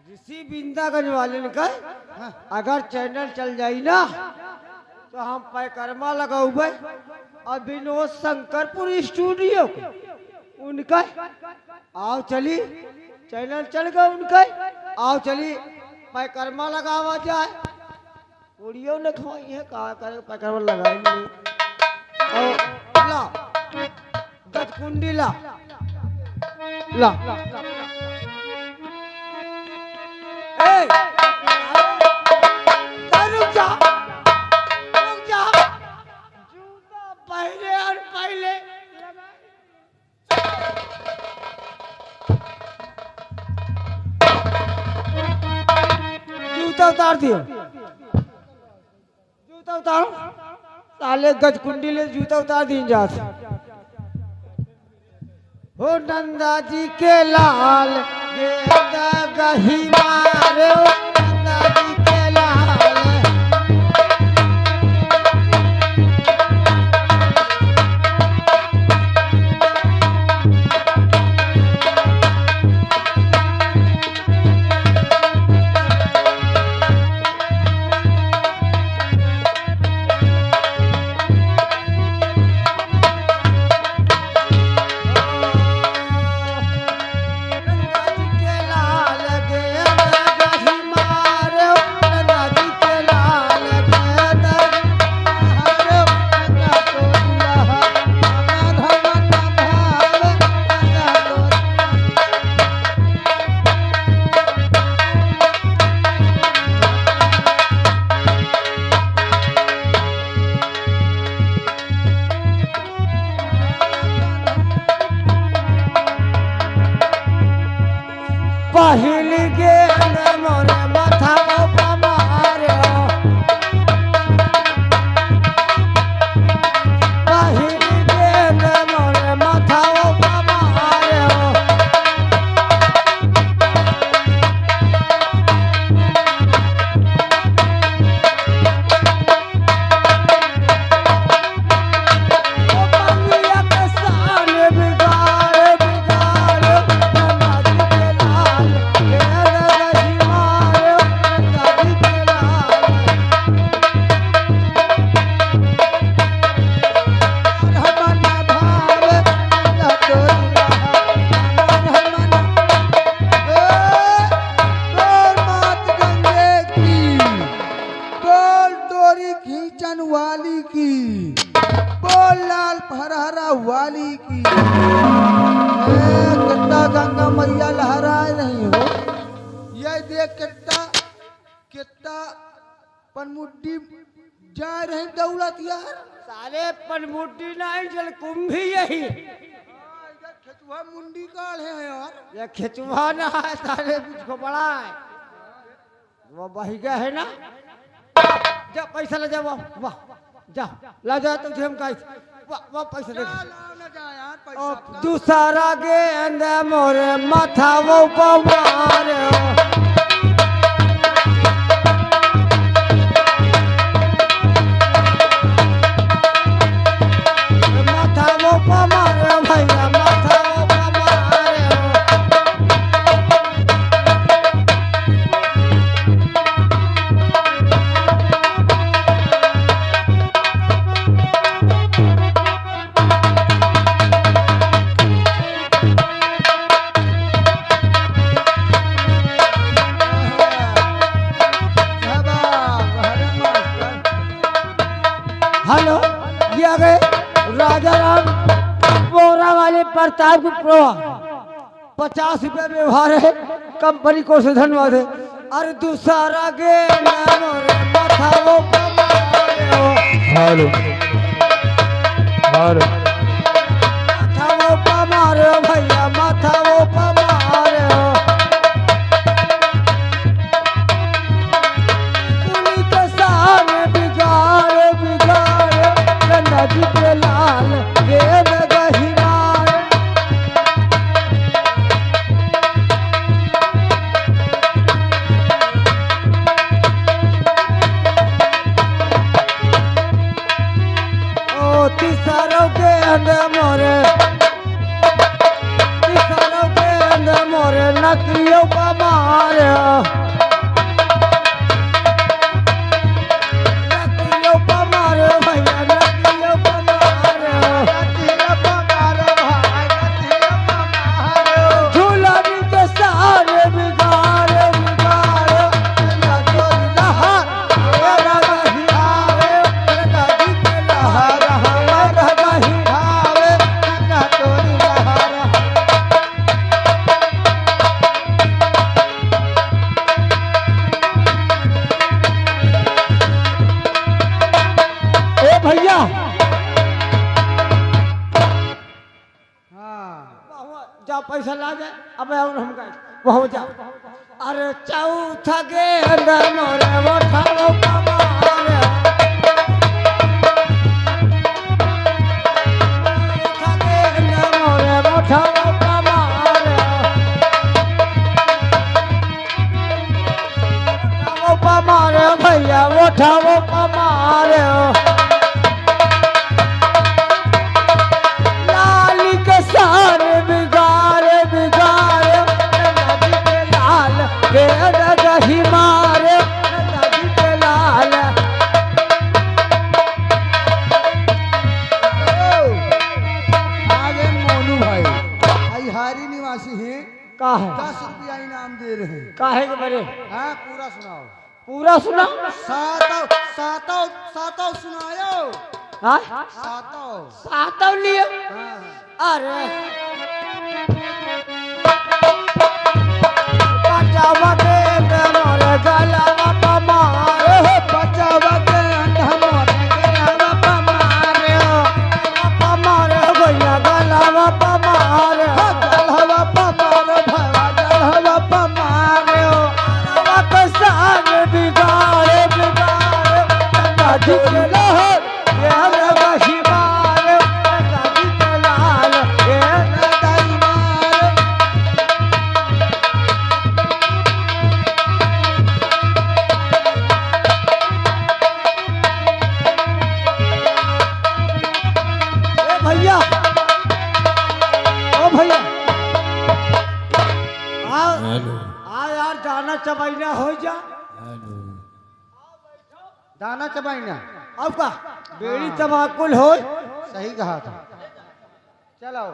ऋषि बिंदागंज वाले ने कहे अगर चैनल चल जाई ना तो हम पैकरमा लगाऊबे और विनोद शंकरपुर स्टूडियो उनका आओ चली चैनल चल गए उनका आओ चली पैकरमा लगावा जाए उड़ियो ने खवाई है कहा करे पैकरमा लगाएंगे और ला गजकुंडी ला ला ए रुक जा जूता पहले और पहले जूता उतार दियो जूता उतारो साले गजकुंडी ले जूता उतार दी जा हो नंदा जी के लाल गेंदा गही मारे नंदा जी के लाल पहिल गेंद मोरे माथा मारे पहिल गेंद मोरे माथा मारे वाली की बोल लाल फरहरा वाली की कितना गंगा मैया लहराए नहीं हो ये देख कितना कितना पनमुड्डी जा रही दौलत यार साले पनमुड्डी नहीं जल कुंभी यही खेचुआ मुंडी काल है यार ये खेचुआ ना है साले कुछ बड़ा है वो बहिगा है ना जा पैसा ले जा वाह जा ला जा तुझे हम कहीं वाह पैसा दे दूसरा गेंद मोरे माथा वो पवार माथा वो पवार भैया माथा वो पवार हेलो ये आ गए राजा राम बोरा वाले प्रतापपुर 50 रुपये व्यवहार है कंपनी को से धन्यवाद है अरे दूसरा गेंद मोरे माथा वो हेलो हेलो माथा वो पमारे भैया माथा वो पमारे पुली के सामने बिगाड़ बिगाड़ गंगा जी के लाल गेंद गही मारे ओ तीसरा गेंद मोरे नकियो पमार नकियो पमार भैया नकियो पमार झूलन के सारे बिगाड़ बिगाड़ लहर रगही आवे नदी के लहर हमर रगही आवे ना तोरी लहर ए भैया जा पैसा ला जाए अब और हम गए वहाँ जाओ अरे चौथा गेंद मोरे उठाओ कमार चौथा गेंद मोरे उठाओ कमार उठाओ कमार भैया उठाओ कमार लाली के सारे बिगाड़े बिगाड़े नदी के लाल के रगही मारे नदी के लाल आगे मोनू भाई आई हारी निवासी हैं का है 10 रुपया इनाम दे रहे हैं। काहे के बरे हाँ पूरा सुनाओ। पूरा सुना सातों सातों सातों सुनायो। हाँ सातों सातव लिए हाँ अरे बचावा के मोरे गलावा पमारे बचावा के अंधा मोरे गलावा पमारे पमारे भैया गलावा पमारे गलहवा पमारे भवा गलहवा पमारे गलावा के सारे बिगाड़े बिगाड़े नदी के लहर ये रगही मारे नदी के लाल ये दाई मारे ए भैया ओ भैया आ यार दाना चबाइना हो जा दाना चबाइना अब का बेड़ी तमाकुल हो सही कहा था। चलो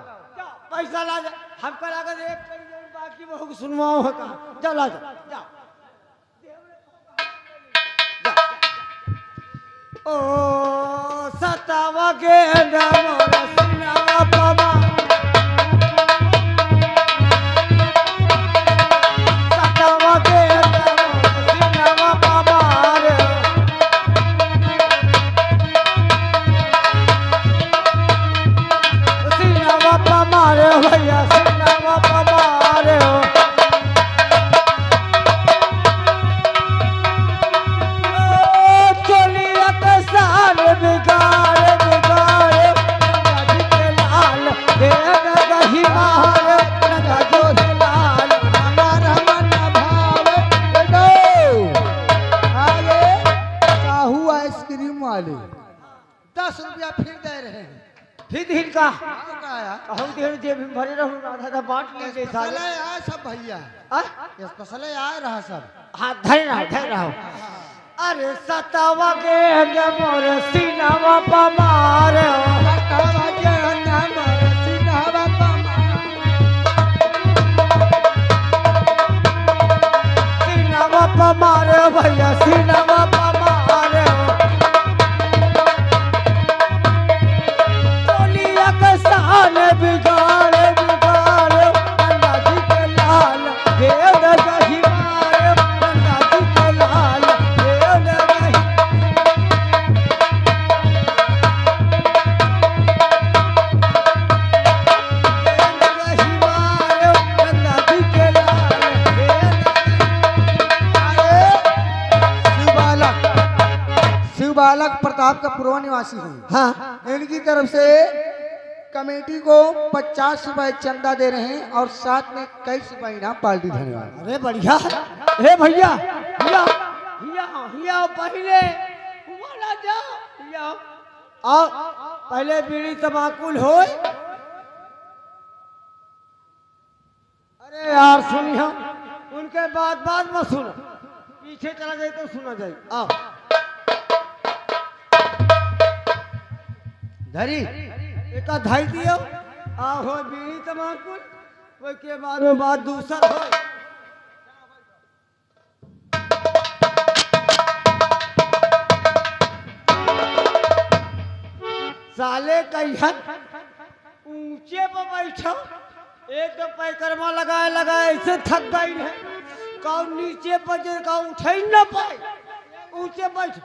पैसा ला जा हमको लागत एक करी जरूर बाकी बहुत सुनवाओ है का जा ला जा जा ओ सतावा के मोर सिनावा पमा सतावा के मोर सिनावा पमार सिनावा पमार भैया सिनावा पमार चोलिया के साल बिगाड़े बिगाड़े नदी के लाल हे नदी मार नदी के लाल हमारा मन भावे बेटो आगे साहू आइसक्रीम वाले 10 रुपया फिर दे रहे हैं। फिर दिन का हाँ का आया कहूँ देर जेब में भरे रहूँ आधा आधा बांट लीजिए स्पेशल सारे आया सब भैया आ? स्पेशल आ रहा सब। हाँ धर रहो अरे सतावा के मोर सीनावा पमार हटावा के नाम सिनावा पमार सीनावा पमार भैया सीनावा पमार चोलिया के साल बिगाड़े बिगाड़े नदी के लाल हे नदी मारे नदी के लाल हे नदी शिव बालक प्रताप का पूर्व निवासी हूँ। हाँ इनकी तरफ से कमेटी को 50 रुपए चंदा दे रहे हैं और साथ में कई रुपए इनाम पार्टी धन्यवाद। अरे बढ़िया हे भैया हिया हिया हिया पहले वाला जाओ हिया आओ पहले बीड़ी तमाकुल हो अरे यार सुनिए, उनके बाद मत सुनो, पीछे चला जाए तो सुना जाए। आओ धरी एक धाई दियो। आहो बीड़ी तमाकुल, कोई के बाद में बात दूसर हो। साले कहियन ऊंचे पर बैठो, एक तो पैकरमा लगाए ऐसे थक गई है, कौन नीचे पर जे का उठे ही न पाए, ऊंचे बैठ।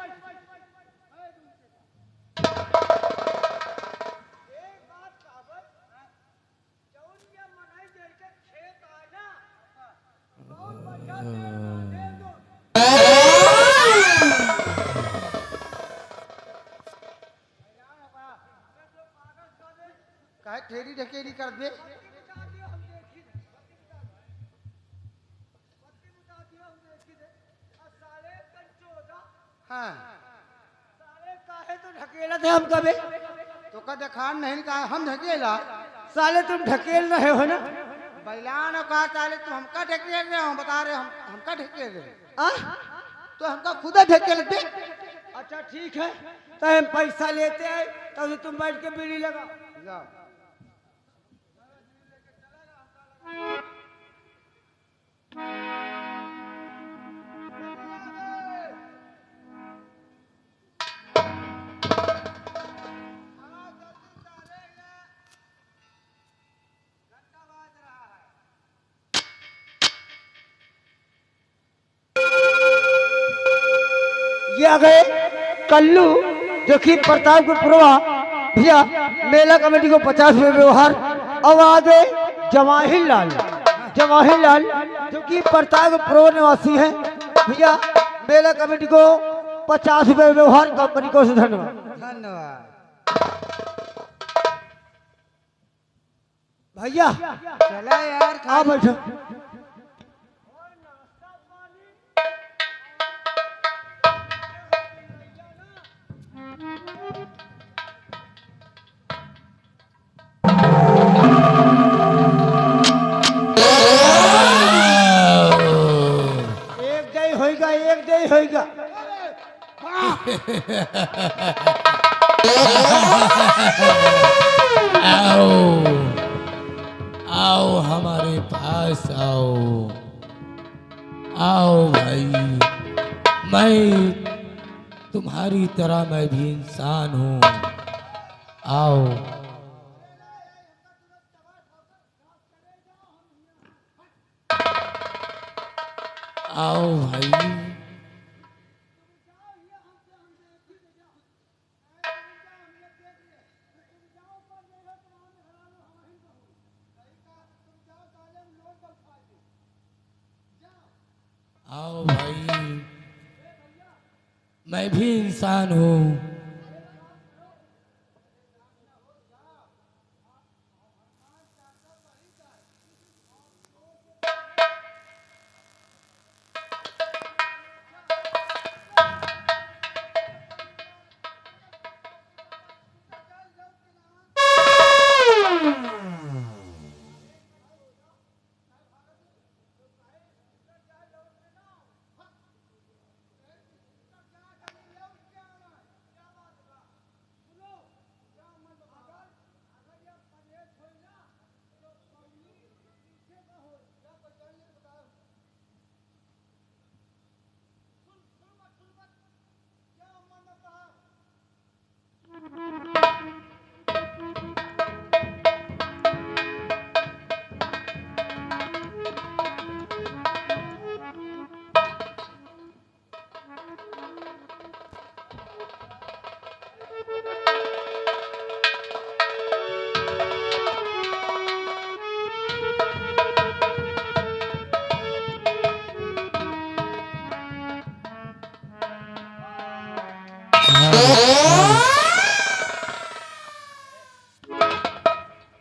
काहे ठेरी ढकेरी कर दे। हाँ साले काहे तो ढकेला थे हम कभी, तो का देखान नहीं कहा हम ढकेला। साले तुम ढकेल रहे हो ना। बैलान कहा साले तू हमका ढकेल रहे हो, बता रहे हमका ढकेल रहे तो हमका खुदा ढकेल दे। अच्छा ठीक है, तो हम पैसा लेते हैं, तब तुम बैठ के बीड़ी लगा। जाओ ये आ गए कल्लू, जो कि प्रताप के प्रभा भैया मेला कमेटी को 50 रुपये व्यवहार। अब आ गए जवाहिर लाल जो कि प्रताप प्रो निवासी है भैया, मेला कमेटी को 50 रुपये व्यवहार। कंपनी को से धन्यवाद। धन्यवाद भैया चला यार आ बैठो। एक दे होगा। आओ आओ हमारे पास आओ, आओ भाई, मैं तुम्हारी तरह मैं भी इंसान हूँ, आओ आओ भाई। आओ भाई, मैं भी इंसान हूँ,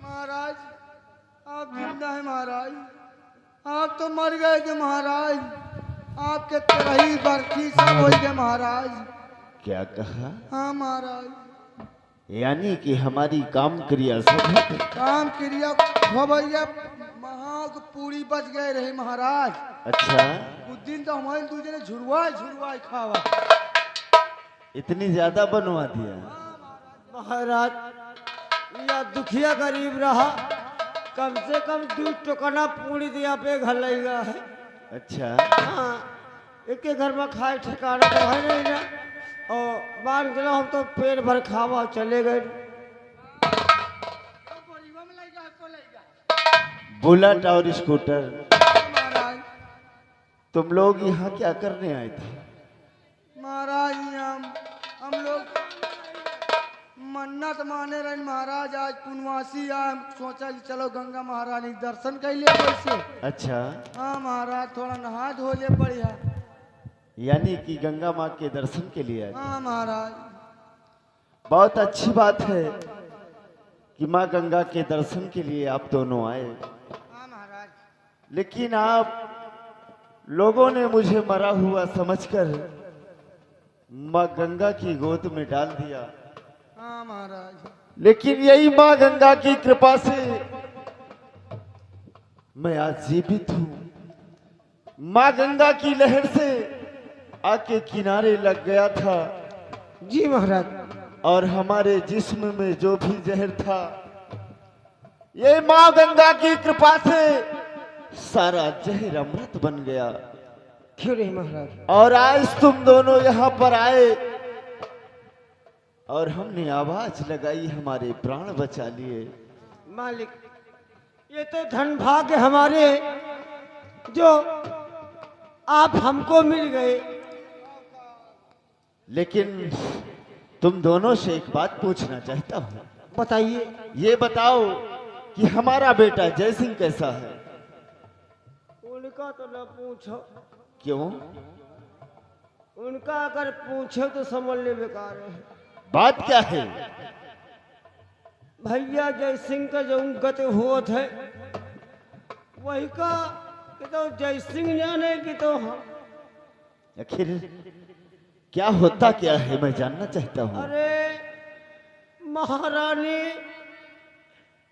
महाराज आप जिंदा है महाराज, आप तो मर गए थे महाराज, आपके तरह ही बरखी सब हो गए महाराज। क्या कहा? हाँ महाराज, यानी कि हमारी काम क्रिया सब है। काम क्रिया हो भैया वहाँ को पूरी बच गए रहे महाराज। अच्छा, उस दिन तो हमारे दूसरे ने झुरवाए झुरवाए खावा। इतनी ज्यादा बनवा दिया? महाराज या दुखिया गरीब रहा, कम से कम 2 टोकना पूरी दिया पे घर लेगा है। अच्छा, हाँ, एक के घर में खाए ठिकाना तो है नहीं ना, और मान चलो हम तो पेट भर खावा चले गए। बुलेट और स्कूटर, महाराज तुम लोग यहाँ क्या करने आए थे? महाराज हम लोग मन्नत माने रहे महाराज। आज पुनवासी आए, सोचा कि चलो गंगा महारानी के दर्शन कर लिए वैसे। अच्छा, हाँ महाराज, थोड़ा नहा धो ले बढ़िया। यानी कि गंगा माँ के दर्शन के लिए आए? हाँ महाराज। बहुत अच्छी बात है कि माँ गंगा के दर्शन के लिए आप दोनों आए, हाँ महाराज। लेकिन आप लोगों ने मुझे मरा हुआ समझकर माँ गंगा की गोद में डाल दिया। हाँ महाराज। लेकिन यही माँ गंगा की कृपा से मैं आज जीवित हूँ। माँ गंगा की लहर से आके किनारे लग गया था, जी महाराज। और हमारे जिस्म में जो भी जहर था, ये माँ गंगा की कृपा से सारा जहर अमृत बन गया। क्यों नहीं महाराज? और आज तुम दोनों यहाँ पर आए और हमने आवाज लगाई, हमारे प्राण बचा लिए। मालिक, ये तो धन भाग्य हमारे जो आप हमको मिल गए। लेकिन तुम दोनों से एक बात पूछना चाहता हूँ। बताइए। ये बताओ कि हमारा बेटा जय सिंह कैसा है? उनका तो न पूछो। क्यों? उनका अगर पूछो तो समझ ले बेकार है। बात क्या है? भैया जय सिंह का जो गत होत है वही का कि तो जय सिंह जाने की तो हम। आखिर क्या होता क्या है, मैं जानना चाहता हूँ। अरे महारानी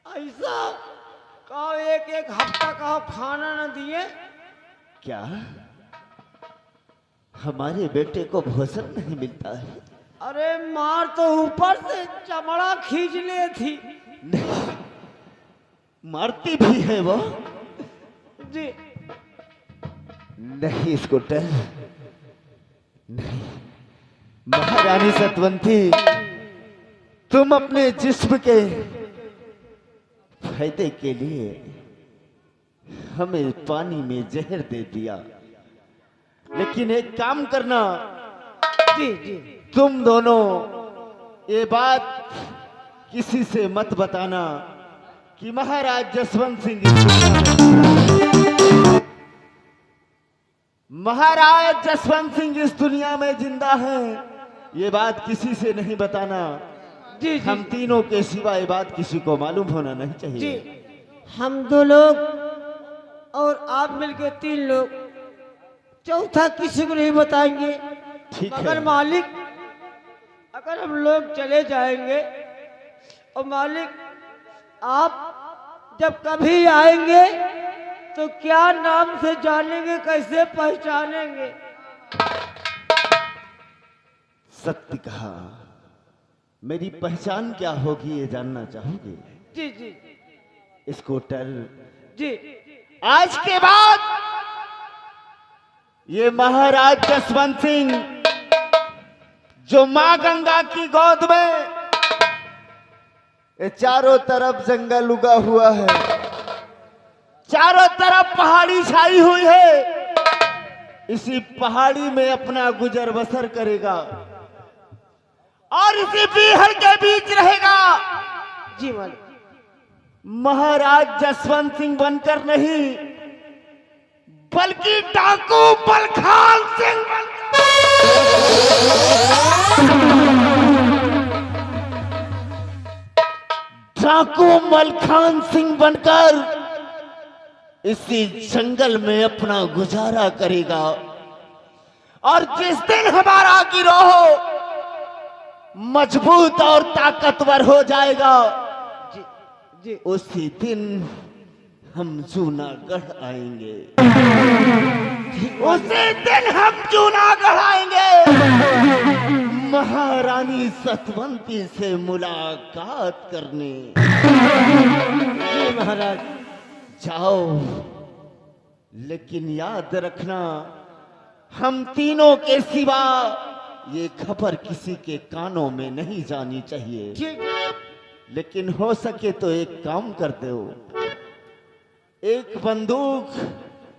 ऐसा कहो, एक हफ्ता कहो खाना न दिए। क्या हमारे बेटे को भोजन नहीं मिलता है? अरे मार तो ऊपर से चमड़ा खींच ले थी। नहीं, मारती भी है वो? जी नहीं स्कूटर, नहीं। महारानी सतवंती, तुम अपने जिस्म के फायदे के लिए हमें पानी में जहर दे दिया। लेकिन एक काम करना, जी जी। तुम दोनों ये बात किसी से मत बताना कि महाराज जसवंत सिंह इस दुनिया में जिंदा हैं। ये बात किसी से नहीं बताना। जी हम तीनों के सिवा ये बात किसी को मालूम होना नहीं चाहिए। जी, हम 2 लोग और आप मिलके 3 लोग, चौथा किसी को नहीं बताएंगे। ठीक है। मगर मालिक, अगर हम लोग चले जाएंगे और मालिक आप जब कभी आएंगे तो क्या नाम से जानेंगे, कैसे पहचानेंगे? सत्य कहा। मेरी पहचान क्या होगी ये जानना चाहोगे? जी जी स्कूटर, जी। आज के बाद ये महाराज जसवंत सिंह जो मां गंगा की गोद में, ये चारों तरफ जंगल उगा हुआ है, चारों तरफ पहाड़ी छाई हुई है, इसी पहाड़ी में अपना गुजर बसर करेगा और इसी पीहर के बीच रहेगा। जी मालिक। महाराज जसवंत सिंह बनकर नहीं, बल्कि डाकू मलखान सिंह बनकर इसी जंगल में अपना गुजारा करेगा। और जिस दिन हमारा गिरोह मजबूत और ताकतवर हो जाएगा, जी जी। उसी दिन हम जूनागढ़ आएंगे। उसी दिन हम जूनागढ़ आएंगे महारानी सतवंती से मुलाकात करने। जी महाराज। जाओ, लेकिन याद रखना, हम तीनों के सिवा ये खबर किसी के कानों में नहीं जानी चाहिए। ठीक। लेकिन हो सके तो एक काम कर दो, एक बंदूक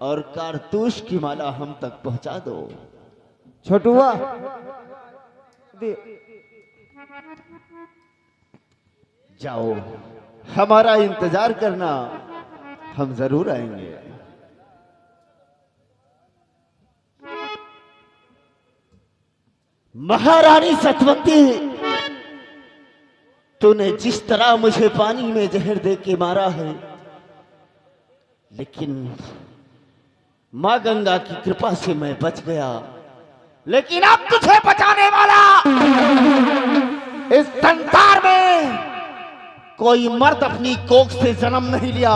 और कारतूस की माला हम तक पहुंचा दो। छोटुआ जाओ, हमारा इंतजार करना, हम जरूर आएंगे। महारानी सतवंती, तूने जिस तरह मुझे पानी में जहर दे के मारा है, लेकिन मां गंगा की कृपा से मैं बच गया। लेकिन अब तुझे बचाने वाला इस संसार में कोई मर्द अपनी कोख से जन्म नहीं लिया।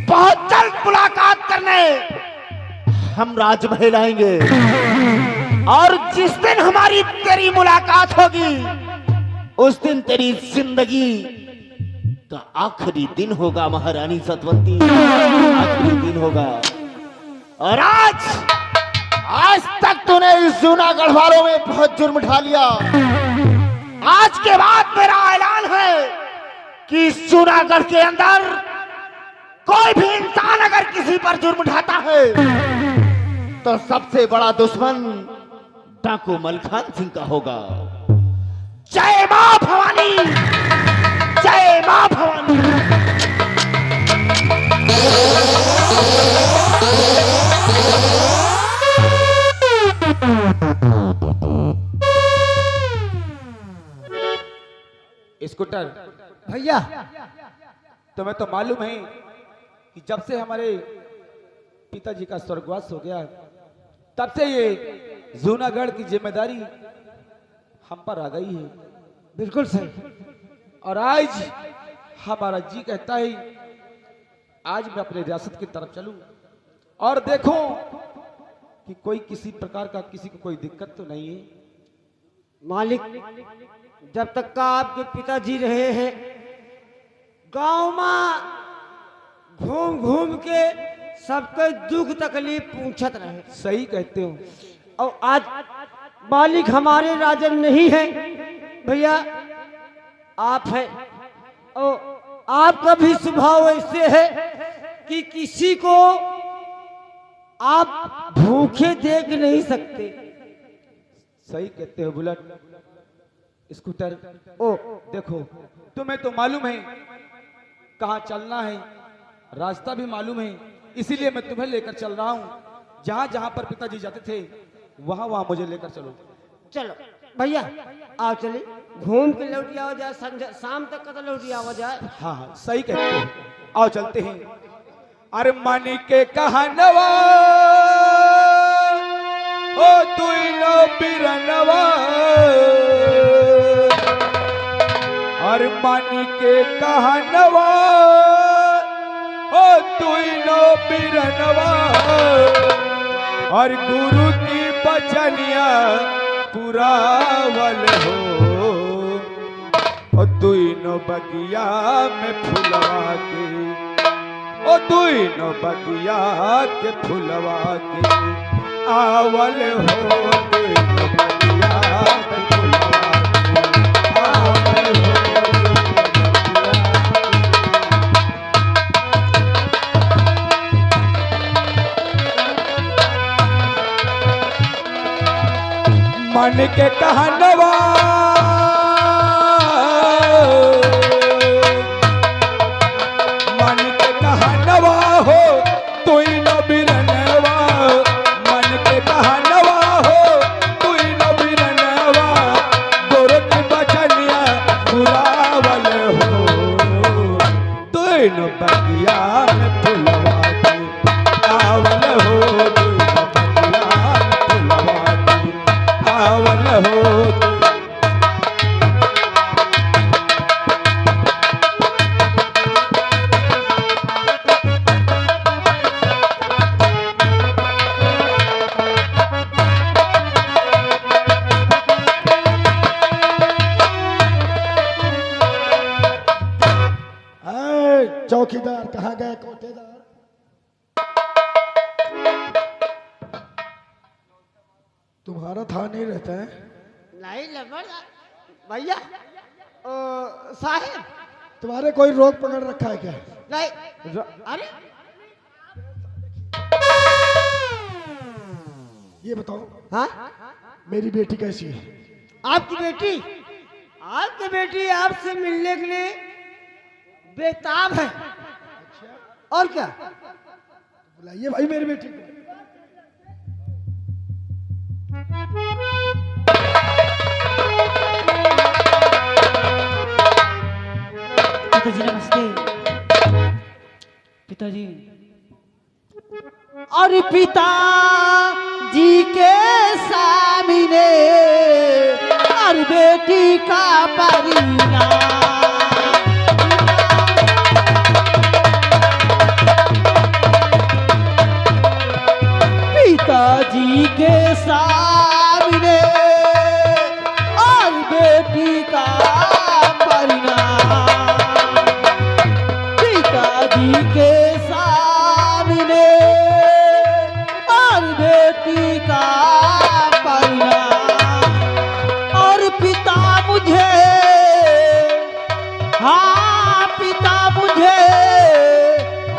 बहुत जल्द मुलाकात करने हम राजमहल आएंगे, और जिस दिन हमारी तेरी मुलाकात होगी उस दिन तेरी जिंदगी का आखिरी दिन होगा महारानी सतवंती, आखिरी दिन होगा। और आज तक तूने इस जूनागढ़ वालों में बहुत जुर्म ढा लिया। आज के बाद मेरा ऐलान है कि इस जूनागढ़ के अंदर कोई भी इंसान अगर किसी पर जुर्म ढाता है तो सबसे बड़ा दुश्मन डाकू मलखान सिंह का होगा। जय मां भवानी, जय मां भवानी। स्कूटर, भैया, तुम्हें तो मालूम है कि जब से हमारे पिताजी का स्वर्गवास हो गया, तब से ये जूनागढ़ की जिम्मेदारी हम पर आ गई है। बिल्कुल सही। और आज हमारा जी कहता है आज मैं अपने रियासत की तरफ चलूं और देखूं कि कोई किसी प्रकार का किसी को कोई दिक्कत तो नहीं है। मालिक, जब तक का आपके पिताजी रहे हैं, गांव में घूम घूम के सबके दुख तकलीफ पूछत रहे। सही कहते हो। और आज मालिक हमारे राजन नहीं है भैया, आप है। और आपका भी स्वभाव ऐसे है कि किसी को आप भूखे देख नहीं सकते। सही कहते हो बुलेट। स्कूटर, ओ देखो तुम्हें तो मालूम है कहाँ चलना है, रास्ता भी मालूम है, इसीलिए मैं तुम्हें लेकर चल रहा हूँ। जहाँ जहाँ पर पिताजी जाते थे वहाँ वहाँ मुझे लेकर चलो। चलो भैया, आओ चले, घूम के लौट आओ जाए, शाम तक का तो लौट आओ जाए। हाँ हाँ सही कहते हो, आओ चलते हैं। अरे मानी के कहनवा ओ तू नो बिरनवा, अरे मानी के कहनवा ओ तू नो बिरनवा, और गुरु की बचनिया पुरावल हो, ओ दुइनो बगिया में फुलवा के, ओ दुइनो बगिया के फुलवा के आवल हो, दुइनो बगिया में फुलवा के आवल हो। मन के कहनवा मन के कहनवा हो तुई न बिरनवा, मन के कहनवा हो तुई न बिरनवा, गोर की बचनिया बुरावल हो, तुई न बगिया में फुलवा के आवल हो, तुई न बगिया में फुलवा के आवल हो। कहाँ गए कोटेदार? तुम्हारा था नहीं रहता है? नहीं लबर भैया साहेब तुम्हारे कोई रोग पकड़ रखा है क्या? नहीं अरे ये बताओ, हाँ मेरी बेटी कैसी है? आपकी बेटी आपसे मिलने के लिए बेताब है। और क्या? बुलाइए भाई मेरी बेटी को। पिताजी नमस्ते। पिताजी और पिता जी के सामने और बेटी का परिणाम पिताजी के सामने और बेटी का परिणाम पिताजी के सामने और बेटी का परिणाम और पिता मुझे हाँ पिता मुझे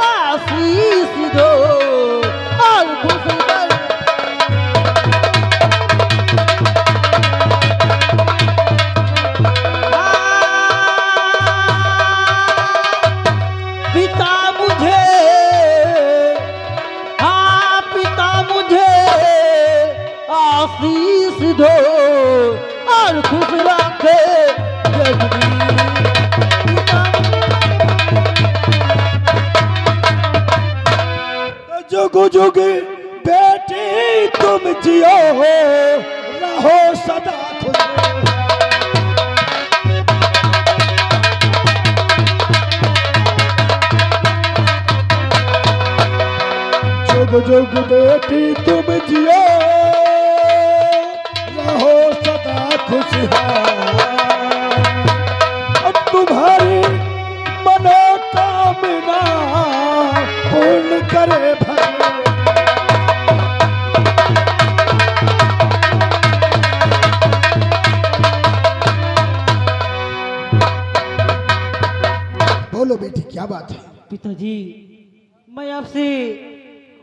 आशीष दो और खुश कर पिता मुझे हाँ पिता मुझे आशीष दो और खुश रखे जुग जुग बेटी तुम जियो हो, रहो सदा खुश। जुग जुग बेटी तुम जियो, रहो सदा खुशहाल। अब तुम्हारी मनोकामना पूर्ण करे भगवान। बोलो बेटी क्या बात है? पिताजी मैं आपसे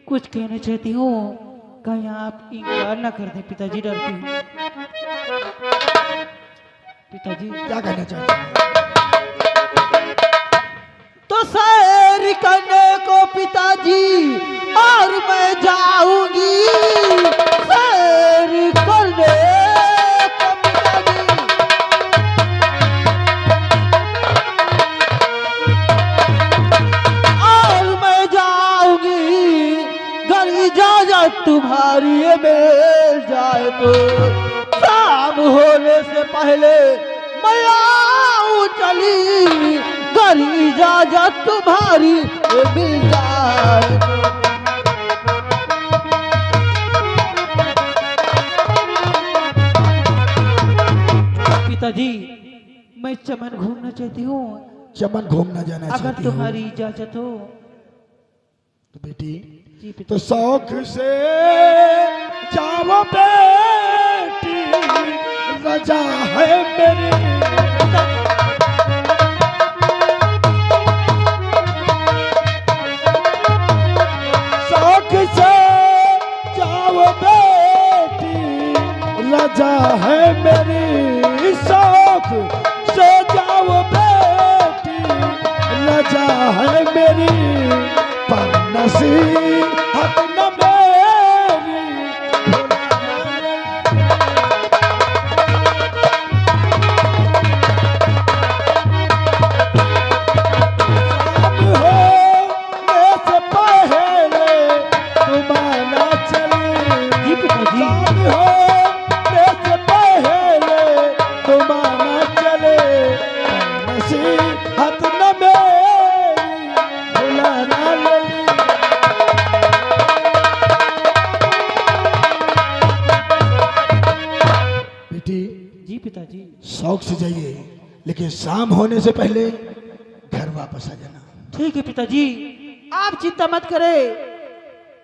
कुछ कहना चाहती हूँ, कहीं आप इनकार न कर दें। पिताजी डरती हूँ। पिताजी क्या कहना चाहते हैं? तो सैर करने को पिताजी और मैं जाऊंगी सैर करने को पिताजी और मैं जाऊंगी घर इजाजत तुम्हारी मिल जाए तो शाम होने से पहले मैं आऊं चली घर इजाजत तुम्हारी मिल जाए। पिताजी मैं चमन घूमना चाहती हूँ, चमन घूमना जाना अगर चाहती हो? तुम्हारी इजाजत हो। तो बेटी जी तो पिताजी। शौक से जाओ बेटी, रजा है मेरी। शौक से जाओ बेटी, रजा है मेरी। शौक से जाओ बेटी, रजा है मेरी। पर नसीहत न मेरी शाम होने से पहले तुम्हारा चले। जी पिताजी। शाम होने से पहले तुम्हारा चले। नसीहत न मेरी भुलाना ले। बेटी जी पिताजी। शौक से जाइए, लेकिन शाम होने से पहले घर वापस आ जाना। ठीक है पिताजी, आप चिंता मत करें।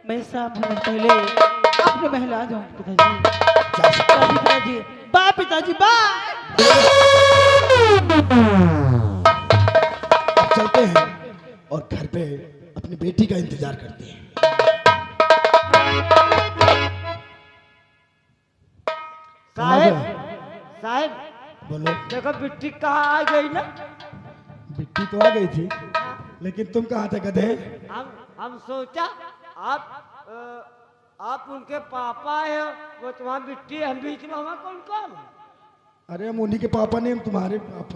मैं शाम होने से पहले अपने महल आ जाऊँ पिताजी। पिताजी बाय पिताजी बाय। अब चलते हैं और घर पे अपनी बेटी का इंतजार करते हैं। साहेब साहेब बोलो। देखो बिट्टी कहाँ आ गई ना। बिट्टी तो आ गई थी, लेकिन तुम कहाँ थे गधे? हम सोचा आप उनके पापा है, वो तुम्हारी बिट्टी, हम बीच में हमें कौन कौन। अरे हम उन्हीं के पापा नहीं, हम तुम्हारे पापा।